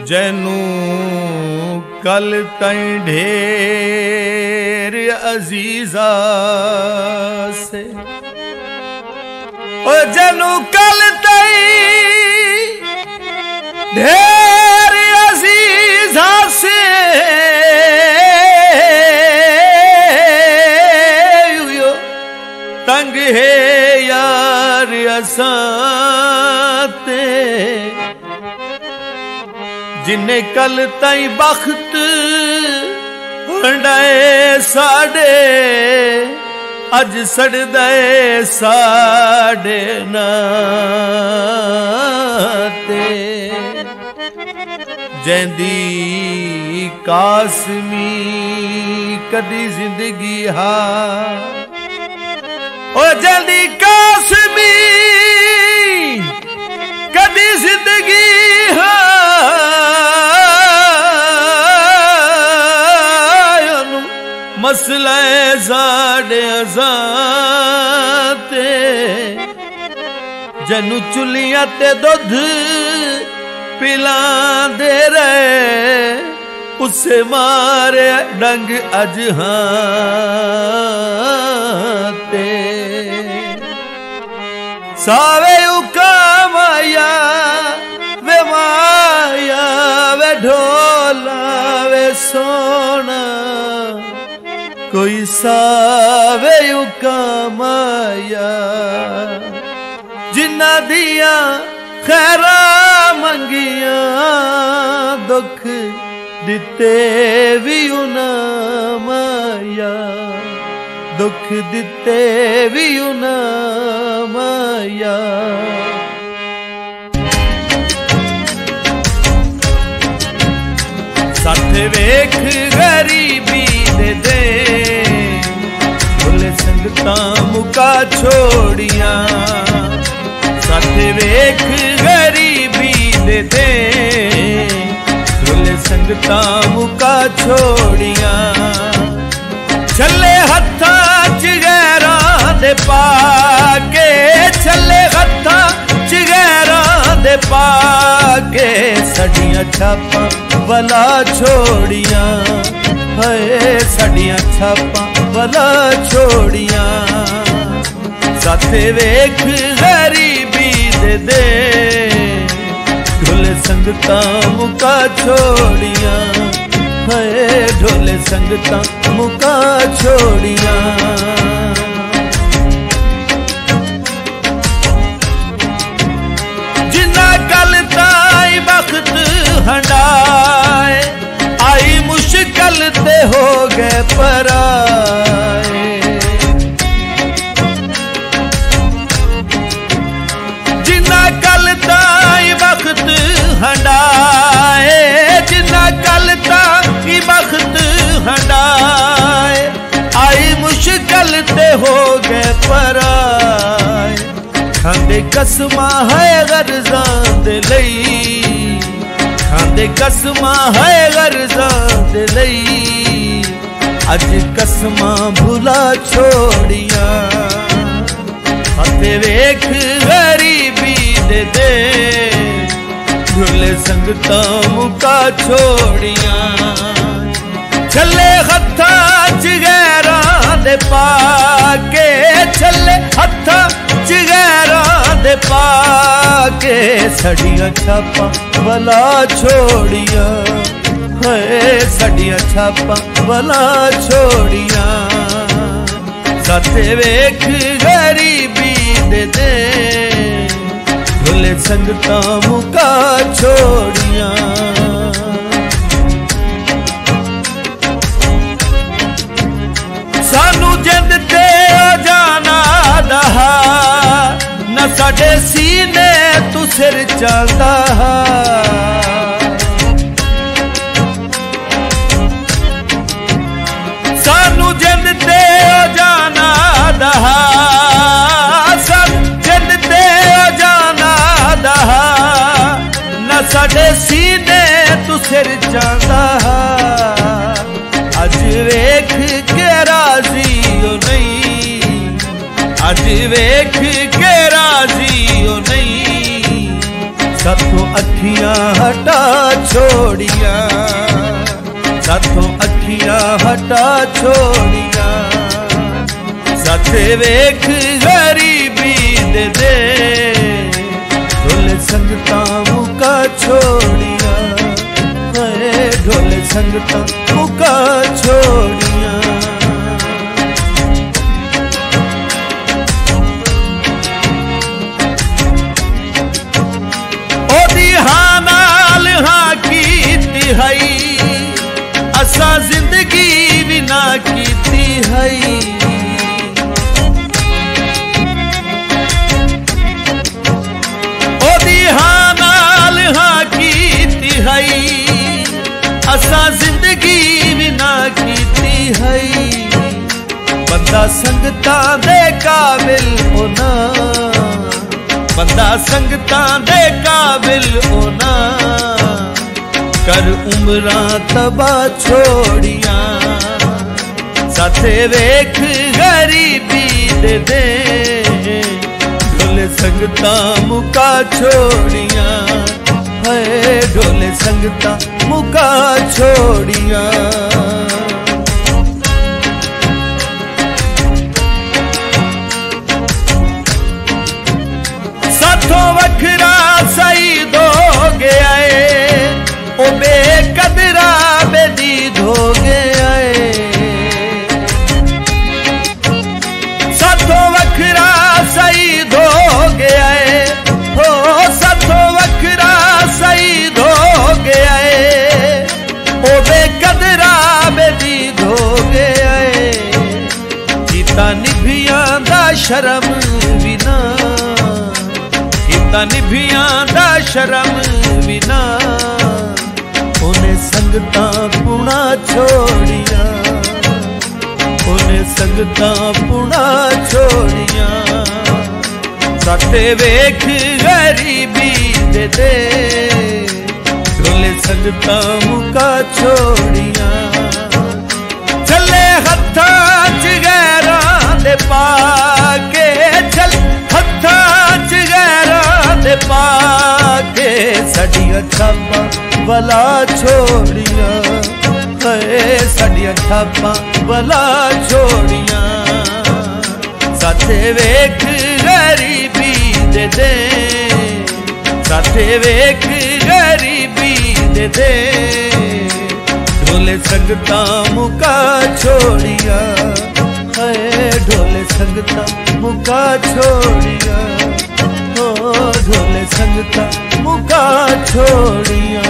जैनू कल तई ढेर अजीजा से, ओ जैनू कल तई ढेर अजीजा से तंग है यार असाते, जिन्हें कल ताई बख्त हंडाए साडे अज सड़दे साडे नाते। जैंदी कासमी कदी जिंदगी हा, ओ जैंदी कासमी कदी जिंदगी हा, मसला साडे अजाते। जैनू चुलियां ते दुध पिलांदे रहे, उसे मारे डंग अज हाते। सावे उकामाया वे माया वे ढोला वे सोना, कोई सावे उकामाया जिन्ना दिया खैरा मंगिया, दुख दिते भी उना माया, दुख दिते भी उना माया। साथ वेख गरीबी दे भुले संगतां मुका छोड़िया, साथ वेख गरीबी दे भुले संगतां मुका छोड़िया। छले हत्था च गैरां दे पाके, छले हत्था च गैरां दे पाके, सड़ियां छापां भला छोड़िया, है सड़ियां छापां भला छोड़िया। साथे वेख गरीबी दे ढोले संगतां मुका छोड़िया, है ढोले संगतां मुका छोड़िया। जिन्ना कल ताई बख्त हंडाए, आई मुश्किल ते हो गए पराए। जिन्ना कल ताई बख्त हंडाए, जिन्ना कल ताई बख्त हंडाए, आई मुश्किल ते हो गए पराए। खांदे कसमां है गर्जां दे लई, खांदे कसमां है गर्जां दे लई, अज कसमां भुला छोड़िया। हाथे वेख गरीबी दे ढोले संगतां मुका छोड़िया। छले हत्था च गैरां दे पाके, छले हत्था च गैरां दे पाके, सड़ियां छापां भला छोड़िया, है सड़ियां छापां भला छोड़िया। साथे वेख गरीबी दे ढोले संगतां मुका छोड़िया। सानू जिंद ते जाना दहा, न साडे सीने तू सिर चलदा। सानू जिंद ते जाना दहा, सानू जिंद ते जाना दहा, न साडे सीने तू सिर चलदा। अज वेख के राजी हो नहीं, अज वेख के राजी हो नहीं, साथों अखियां हटा छोड़िया, साथों अखियां हटा छोड़िया, साथे वेख गरीबी दे ढोले संगता मुका छोड़िया, ढोले संगता मुका छोड़िया। ओदी हाँ नाल हाँ कीती हई, असा जिंदगी भी ना कीती हई। ओदी हाँ नाल हाँ कीती हई, असा जिंदगी भी ना कीती हई। बंदा संगता दे काबिल होना, बंदा संगता दे काबिल होना, कर उम्रा तबा छोड़िया, साथे वेख गरीबी दे ढोले संगता मुका छोड़िया, है ढोले संगता मुका छोड़िया। साथों वखरा सही दो गया है, ओ बेकदरा बेदीद हो गया है। साथों वखरा सही दो गया है, हो साथों वखरा सही दो गया है, ओ बेकदरा बेदीद हो गया है। कीता निभियां दा शर्म बिना, कीता निभियां दा शर्म बिना, उन्हें संगता पुणा छोड़िया, उन्हें संगता पुणा छोड़िया, साथे वेख गरीबी दे ढोले संगता मुका छोड़िया। चले हत्था च गैरा दे पाके, चल हत्था च गैरा दे पाके, साडियां छापां भला छोड़िया, है साडियां छापां भला छोड़िया, साथे वेख गरीबी दे साथे वेख गरीबी दे ढोले संगता मुका छोड़िया, है ढोले संगता मुका छोड़िया, ओ ढोले संगता मुका छोड़िया।